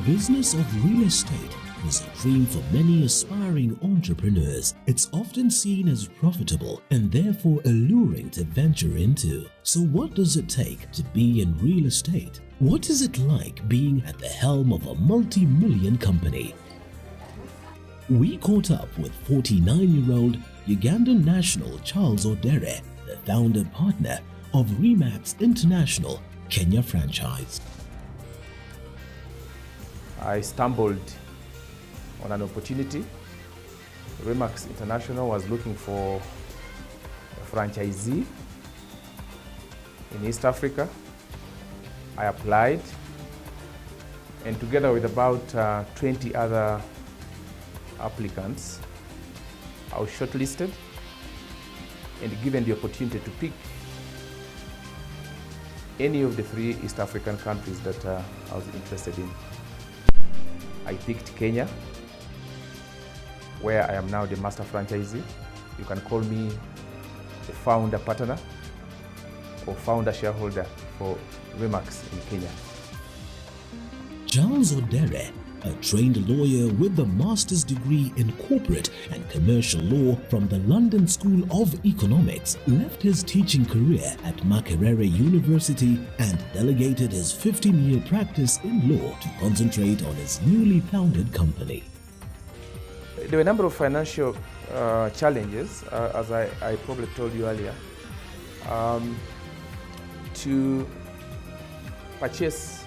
business of real estate is a dream for many aspiring entrepreneurs. It's often seen as profitable and therefore alluring to venture into. So what does it take to be in real estate? What is it like being at the helm of a multi-million company? We caught up with 49-year-old Ugandan national Charles Odero, the founder partner of Remax International Kenya franchise. I stumbled on an opportunity. Remax International was looking for a franchisee in East Africa. I applied, and together with about 20 other applicants, I was shortlisted and given the opportunity to pick any of the 3 East African countries that I was interested in. I picked Kenya, where I am now the master franchisee. You can call me the founder partner or founder shareholder for Remax in Kenya. Charles Odero, a trained lawyer with a master's degree in corporate and commercial law from the London School of Economics, left his teaching career at Makerere University and delegated his 15-year practice in law to concentrate on his newly founded company. There were a number of financial challenges, as I probably told you earlier. To purchase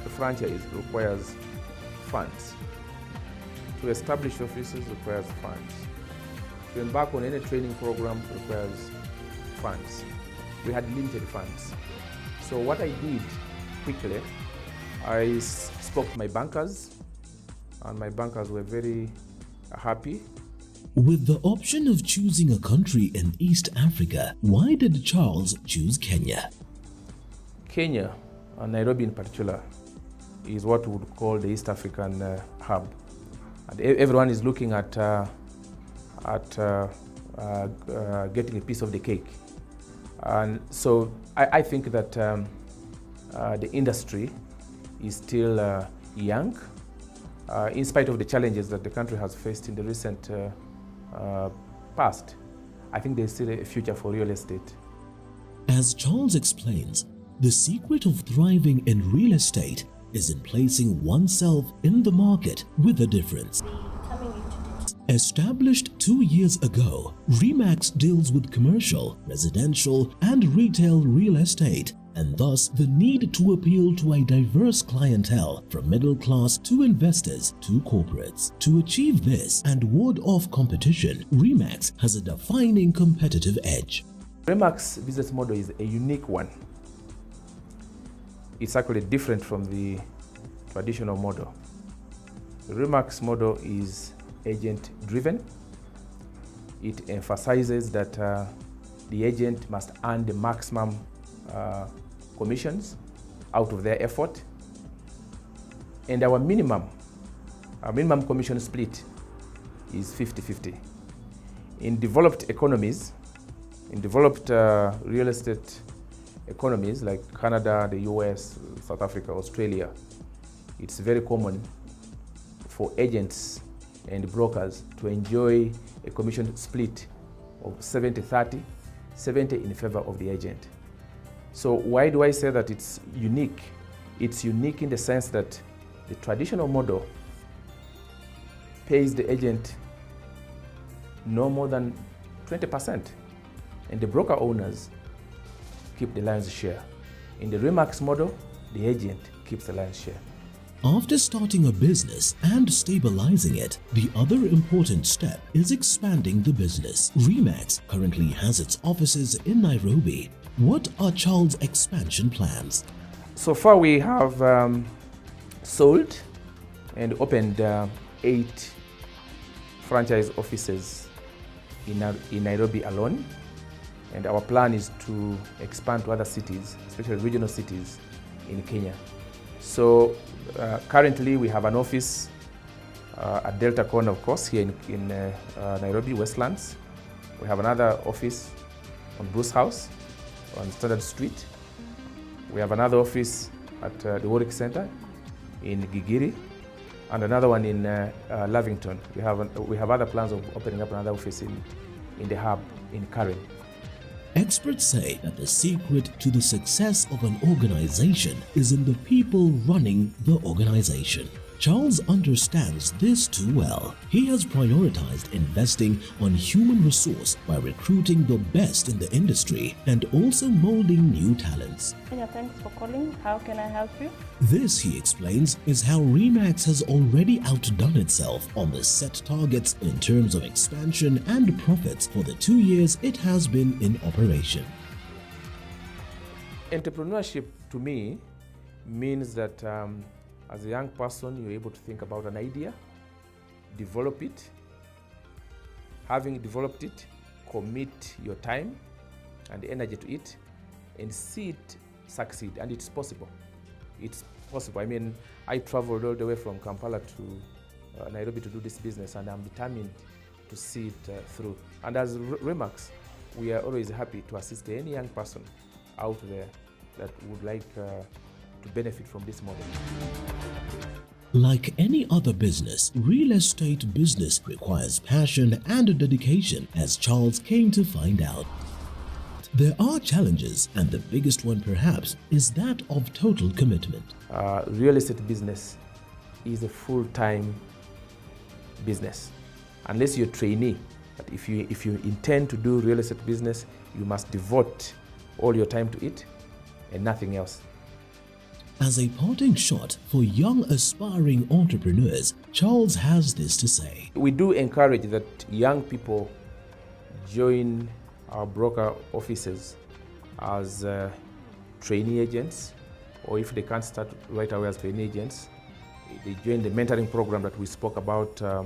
a franchise requires funds. To establish offices requires funds. To embark on any training program requires funds. We had limited funds. So what I did quickly, I spoke to my bankers, and my bankers were very happy. With the option of choosing a country in East Africa, why did Charles choose Kenya? Kenya, and Nairobi in particular, is what we would call the East African hub. And everyone is looking at getting a piece of the cake. And so I think that the industry is still young, in spite of the challenges that the country has faced in the recent past. I think there's still a future for real estate. As Charles explains, the secret of thriving in real estate is in placing oneself in the market with a difference. Established 2 years ago, Remax deals with commercial, residential, and retail real estate, and thus the need to appeal to a diverse clientele from middle class to investors to corporates. To achieve this and ward off competition, Remax has a defining competitive edge. Remax business model is a unique one. It's actually different from the traditional model. The Remax model is agent-driven. It emphasizes that the agent must earn the maximum commissions out of their effort, and our minimum commission split is 50-50. In developed economies, in developed real estate economies like Canada, the US, South Africa, Australia, it's very common for agents and brokers to enjoy a commission split of 70-30, 70 in favor of the agent. So why do I say that it's unique? It's unique in the sense that the traditional model pays the agent no more than 20%, and the broker owners keep the lion's share. In the Remax model, the agent keeps the lion's share. After starting a business and stabilizing it, the other important step is expanding the business. Remax currently has its offices in Nairobi. What are Charles' expansion plans? So far we have sold and opened 8 franchise offices in Nairobi alone. And our plan is to expand to other cities, especially regional cities in Kenya. So currently we have an office at Delta Corner, of course, here in Nairobi, Westlands. We have another office on Bruce House on Standard Street. We have another office at the Warwick Center in Gigiri and another one in Lavington. We have other plans of opening up another office in the hub in Karen. Experts say that the secret to the success of an organization is in the people running the organization. Charles understands this too well. He has prioritized investing on human resource by recruiting the best in the industry and also molding new talents. Thanks for calling. How can I help you? This, he explains, is how Remax has already outdone itself on the set targets in terms of expansion and profits for the 2 years it has been in operation. Entrepreneurship to me means that as a young person, you're able to think about an idea, develop it. Having developed it, commit your time and energy to it and see it succeed. And it's possible. It's possible. I mean, I traveled all the way from Kampala to Nairobi to do this business, and I'm determined to see it through. And as Remax, we are always happy to assist any young person out there that would like to benefit from this model. Like any other business, real estate business requires passion and dedication, as Charles came to find out. There are challenges, and the biggest one perhaps is that of total commitment. Real estate business is a full-time business. Unless you're a trainee, but if you intend to do real estate business, you must devote all your time to it and nothing else. As a parting shot for young aspiring entrepreneurs, Charles has this to say. We do encourage that young people join our broker offices as trainee agents, or if they can't start right away as trainee agents, they join the mentoring program that we spoke about a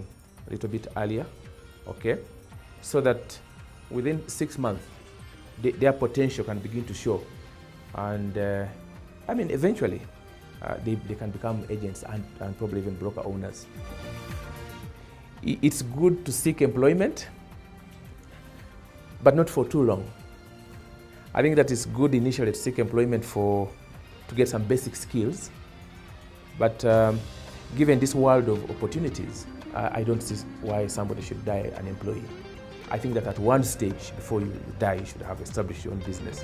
little bit earlier, okay? So that within 6 months, their potential can begin to show. And I mean, eventually, they can become agents and probably even broker owners. It's good to seek employment, but not for too long. I think that it's good initially to seek employment to get some basic skills, but given this world of opportunities, I don't see why somebody should die an employee. I think that at one stage before you die, you should have established your own business.